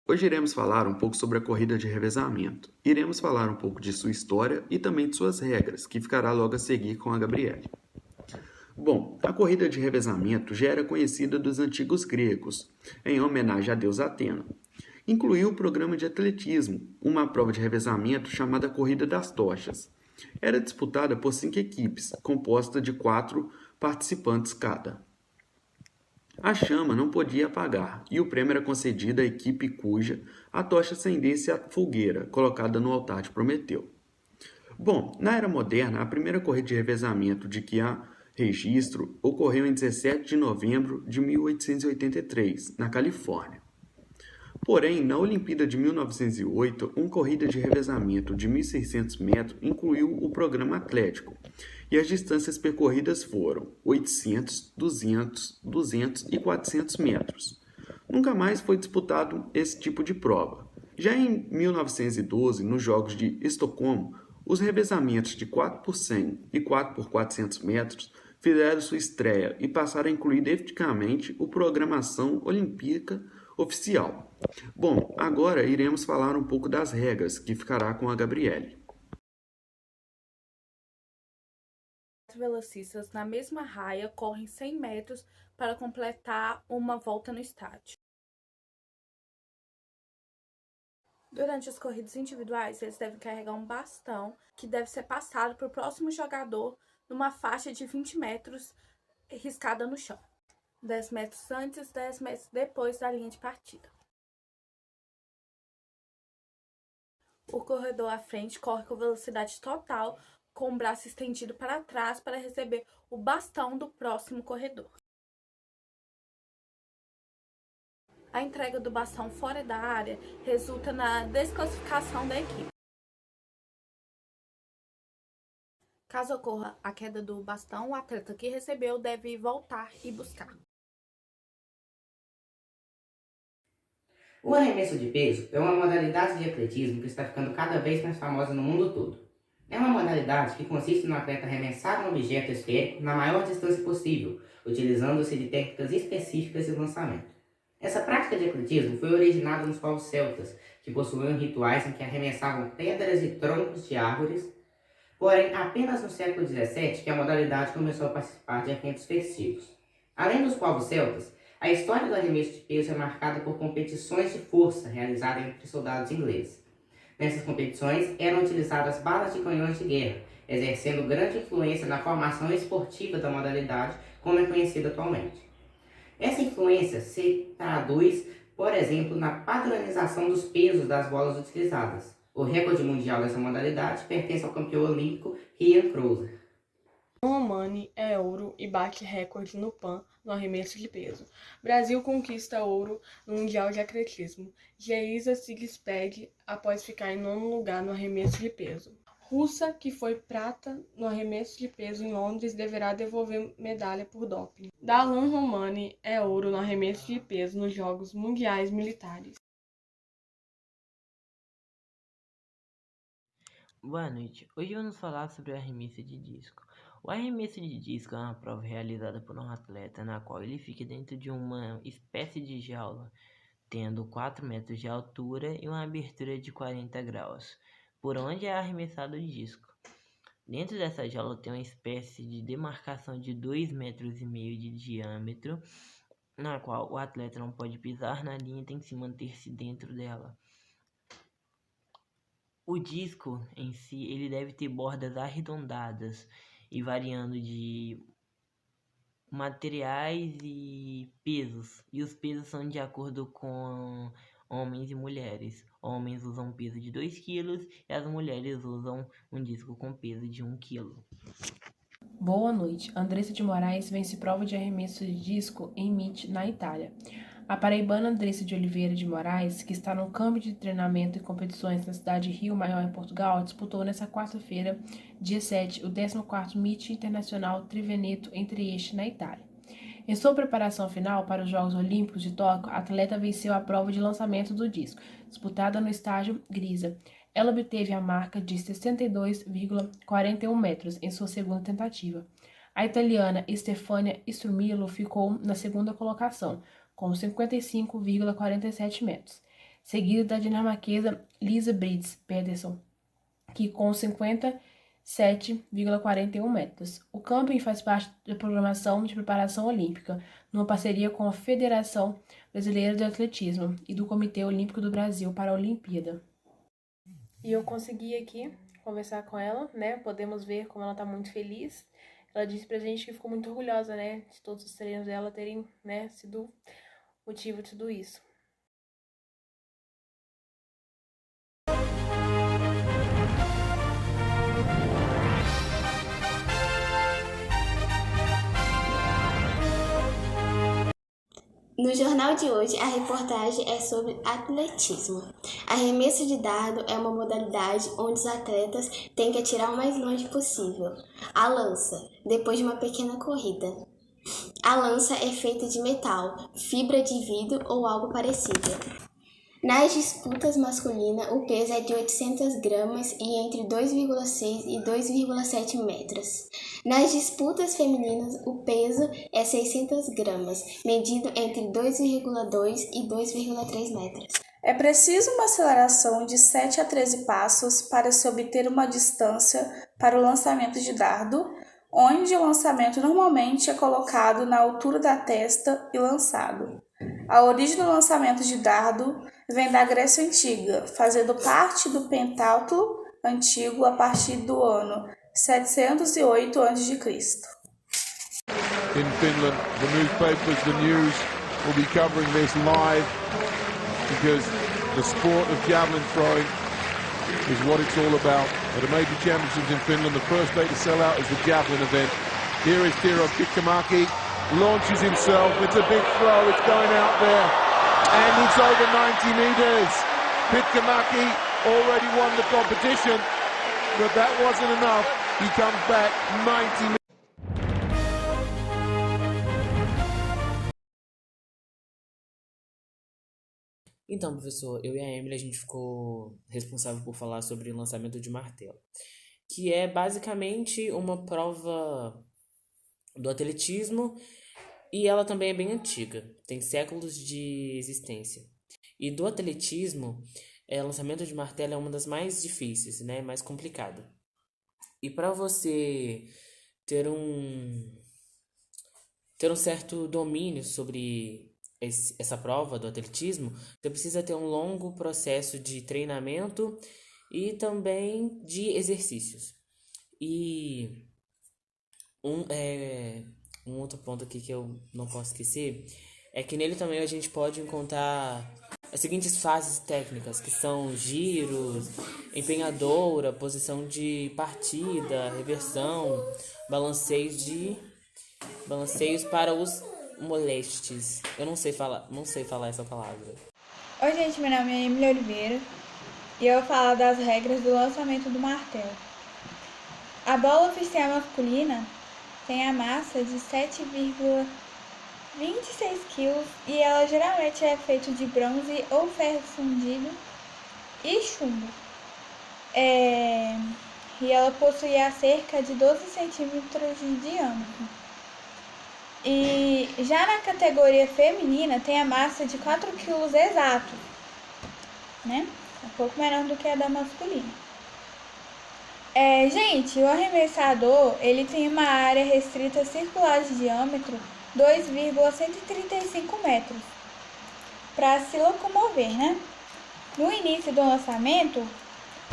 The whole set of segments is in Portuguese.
Hoje iremos falar um pouco sobre a corrida de revezamento. Iremos falar um pouco de sua história e também de suas regras, que ficará logo a seguir com a Gabriele. Bom, a corrida de revezamento já era conhecida dos antigos gregos, em homenagem à deusa Atena. Incluiu o programa de atletismo, uma prova de revezamento chamada Corrida das Tochas. Era disputada por 5 equipes, composta de 4 participantes cada. A chama não podia apagar, e o prêmio era concedido à equipe cuja a tocha acendesse a fogueira colocada no altar de Prometeu. Bom, na era moderna, a primeira corrida de revezamento de que há registro ocorreu em 17 de novembro de 1883, na Califórnia. Porém, na Olimpíada de 1908, uma corrida de revezamento de 1.600 metros incluiu o programa atlético, e as distâncias percorridas foram 800, 200, 200 e 400 metros. Nunca mais foi disputado esse tipo de prova. Já em 1912, nos Jogos de Estocolmo, os revezamentos de 4 por 100 e 4 por 400 metros fizeram sua estreia e passaram a incluir definitivamente a programação olímpica oficial. Bom, agora iremos falar um pouco das regras, que ficará com a Gabriele. Velocistas na mesma raia correm 100 metros para completar uma volta no estádio. Durante as corridas individuais, eles devem carregar um bastão que deve ser passado para o próximo jogador numa faixa de 20 metros riscada no chão. 10 metros antes, 10 metros depois da linha de partida. O corredor à frente corre com velocidade total, com o braço estendido para trás para receber o bastão do próximo corredor. A entrega do bastão fora da área resulta na desclassificação da equipe. Caso ocorra a queda do bastão, o atleta que recebeu deve voltar e buscar. O arremesso de peso é uma modalidade de atletismo que está ficando cada vez mais famosa no mundo todo. É uma modalidade que consiste no atleta arremessar um objeto esférico na maior distância possível, utilizando-se de técnicas específicas de lançamento. Essa prática de atletismo foi originada nos povos celtas, que possuíam rituais em que arremessavam pedras e troncos de árvores, porém apenas no século XVII que a modalidade começou a participar de eventos festivos. Além dos povos celtas, a história do arremesso de peso é marcada por competições de força realizadas entre soldados ingleses. Nessas competições eram utilizadas balas de canhões de guerra, exercendo grande influência na formação esportiva da modalidade, como é conhecida atualmente. Essa influência se traduz, por exemplo, na padronização dos pesos das bolas utilizadas. O recorde mundial dessa modalidade pertence ao campeão olímpico Ryan Crouser. Romani é ouro e bate recorde no PAN no arremesso de peso. Brasil conquista ouro no Mundial de Atletismo. Geisa Siegfried após ficar em 9º lugar no arremesso de peso. Russa, que foi prata no arremesso de peso em Londres, deverá devolver medalha por doping. Darlan Romani é ouro no arremesso de peso nos Jogos Mundiais Militares. Boa noite. Hoje vamos falar sobre o arremesso de disco. O arremesso de disco é uma prova realizada por um atleta na qual ele fica dentro de uma espécie de jaula, tendo 4 metros de altura e uma abertura de 40 graus, por onde é arremessado o disco. Dentro dessa jaula tem uma espécie de demarcação de 2,5 metros de diâmetro, na qual o atleta não pode pisar na linha e tem que se manter-se dentro dela. O disco em si, ele deve ter bordas arredondadas e variando de materiais e pesos. E os pesos são de acordo com homens e mulheres. Homens usam peso de 2 kg e as mulheres usam um disco com peso de 1 kg. Boa noite. Andressa de Moraes vence prova de arremesso de disco em MIT, na Itália. A paraibana Andressa de Oliveira de Moraes, que está no campo de treinamento e competições na cidade de Rio Maior, em Portugal, disputou nesta quarta-feira, dia 7, o 14º MIT Internacional Triveneto em Trieste, na Itália. Em sua preparação final para os Jogos Olímpicos de Tóquio, a atleta venceu a prova de lançamento do disco, disputada no estágio Grisa. Ela obteve a marca de 62,41 metros em sua segunda tentativa. A italiana Stefania Strumilo ficou na segunda colocação, com 55,47 metros. seguida da dinamarquesa Lisa Brits Pedersen, que com 57,41 metros. O camping faz parte da programação de preparação olímpica, numa parceria com a Federação Brasileira de Atletismo e do Comitê Olímpico do Brasil para a Olimpíada. E eu consegui aqui conversar com ela, né? Podemos ver como ela tá muito feliz. Ela disse pra gente que ficou muito orgulhosa, né? De todos os treinos dela terem, né, sido motivo de tudo isso. No jornal de hoje, a reportagem é sobre atletismo. Arremesso de dardo é uma modalidade onde os atletas têm que atirar o mais longe possível. A lança, depois de uma pequena corrida. A lança é feita de metal, fibra de vidro ou algo parecido. Nas disputas masculinas, o peso é de 800 gramas e entre 2,6 e 2,7 metros. Nas disputas femininas, o peso é 600 gramas, medido entre 2,2 e 2,3 metros. É preciso uma aceleração de 7 a 13 passos para se obter uma distância para o lançamento de dardo, onde o lançamento normalmente é colocado na altura da testa e lançado. A origem do lançamento de dardo vem da Grécia Antiga, fazendo parte do pentatlo antigo a partir do ano 708 a.C. In Finland, the newspapers, the news will be covering this live because the sport of javelin throwing is what it's all about. At the major championships in Finland, the first day to sell out is the javelin event. Here is Tero Pitkämäki, launches himself, it's a big throw, it's going out there, and it's over 90 meters. Pitkämäki already won the competition, but that wasn't enough. He comes back 90 meters. Então, professor, eu e a Emily, a gente ficou responsável por falar sobre o lançamento de martelo, que é basicamente uma prova do atletismo e ela também é bem antiga, tem séculos de existência. E do atletismo, lançamento de martelo é uma das mais difíceis, né, mais complicada. E para você ter um certo domínio sobre essa prova do atletismo, você precisa ter um longo processo de treinamento e também de exercícios. E um outro ponto aqui que eu não posso esquecer é que nele também a gente pode encontrar as seguintes fases técnicas, que são giros, empenhadora, posição de partida, reversão, balanceios para os molestes. Eu não sei falar essa palavra. Oi, gente, meu nome é Emily Oliveira e eu vou falar das regras do lançamento do martelo. A bola oficial masculina tem a massa de 7,26 kg e ela geralmente é feita de bronze ou ferro fundido e chumbo. E ela possui cerca de 12 centímetros de diâmetro. E já na categoria feminina tem a massa de 4 kg exatos, né? Um pouco menor do que a da masculina. Gente, o arremessador, ele tem uma área restrita circular de diâmetro 2,135 metros para se locomover, né? No início do lançamento,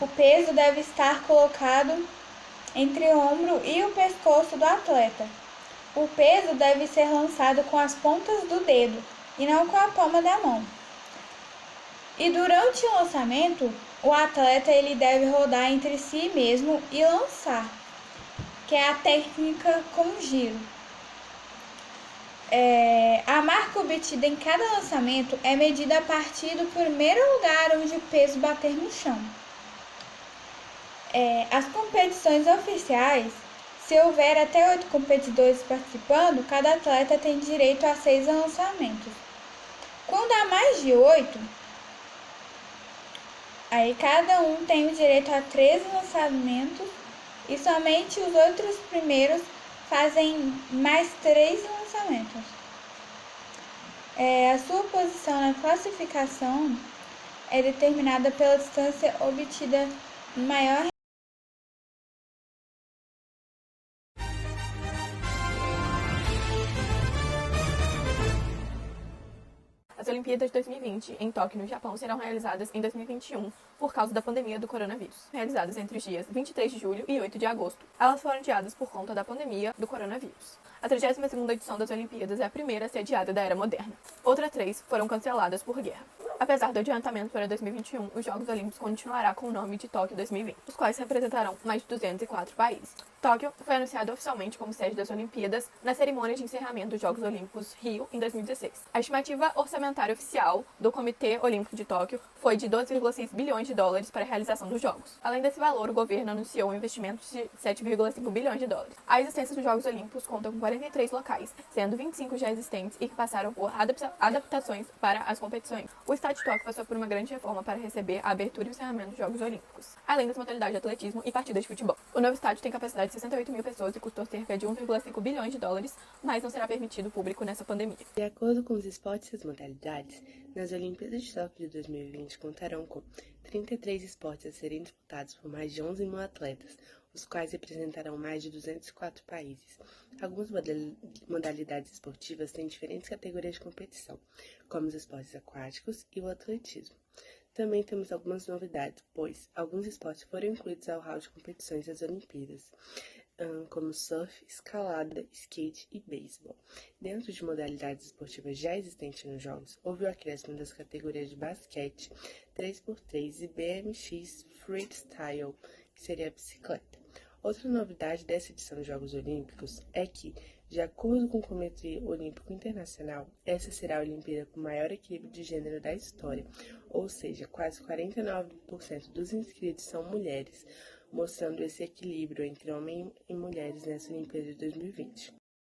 o peso deve estar colocado entre o ombro e o pescoço do atleta. O peso deve ser lançado com as pontas do dedo e não com a palma da mão. E durante o lançamento, o atleta ele deve rodar entre si mesmo e lançar, que é a técnica com giro. A marca obtida em cada lançamento é medida a partir do primeiro lugar onde o peso bater no chão. As competições oficiais, se houver até 8 competidores participando, cada atleta tem direito a 6 lançamentos. Quando há mais de 8, aí cada um tem o direito a 13 lançamentos e somente os outros primeiros fazem mais 3 lançamentos. A sua posição na classificação é determinada pela distância obtida no maior. As Olimpíadas de 2020 em Tóquio, no Japão, serão realizadas em 2021 por causa da pandemia do coronavírus, realizadas entre os dias 23 de julho e 8 de agosto. Elas foram adiadas por conta da pandemia do coronavírus. A 32ª edição das Olimpíadas é a primeira a ser adiada da era moderna. Outras 3 foram canceladas por guerra. Apesar do adiantamento para 2021, os Jogos Olímpicos continuará com o nome de Tóquio 2020, os quais representarão mais de 204 países. Tóquio foi anunciado oficialmente como sede das Olimpíadas na cerimônia de encerramento dos Jogos Olímpicos Rio em 2016. A estimativa orçamentária oficial do Comitê Olímpico de Tóquio foi de 12,6 bilhões de dólares para a realização dos Jogos. Além desse valor, o governo anunciou um investimento de 7,5 bilhões de dólares. A existência dos Jogos Olímpicos conta com 43 locais, sendo 25 já existentes e que passaram por adaptações para as competições. O estádio de Tóquio passou por uma grande reforma para receber a abertura e o encerramento dos Jogos Olímpicos, além das modalidades de atletismo e partidas de futebol. O novo estádio tem capacidade de 68 mil pessoas e custou cerca de 1,5 bilhões de dólares, mas não será permitido público nessa pandemia. De acordo com os esportes e as modalidades, nas Olimpíadas de Tóquio de 2020 contarão com 33 esportes a serem disputados por mais de 11 mil atletas, os quais representarão mais de 204 países. Algumas modalidades esportivas têm diferentes categorias de competição, como os esportes aquáticos e o atletismo. Também temos algumas novidades, pois alguns esportes foram incluídos ao hall de competições das Olimpíadas, como surf, escalada, skate e beisebol. Dentro de modalidades esportivas já existentes nos Jogos, houve o acréscimo das categorias de basquete, 3x3 e BMX Freestyle, que seria a bicicleta. Outra novidade dessa edição dos Jogos Olímpicos é que, de acordo com o Comitê Olímpico Internacional, essa será a Olimpíada com maior equilíbrio de gênero da história, ou seja, quase 49% dos inscritos são mulheres, mostrando esse equilíbrio entre homens e mulheres nessa Olimpíada de 2020.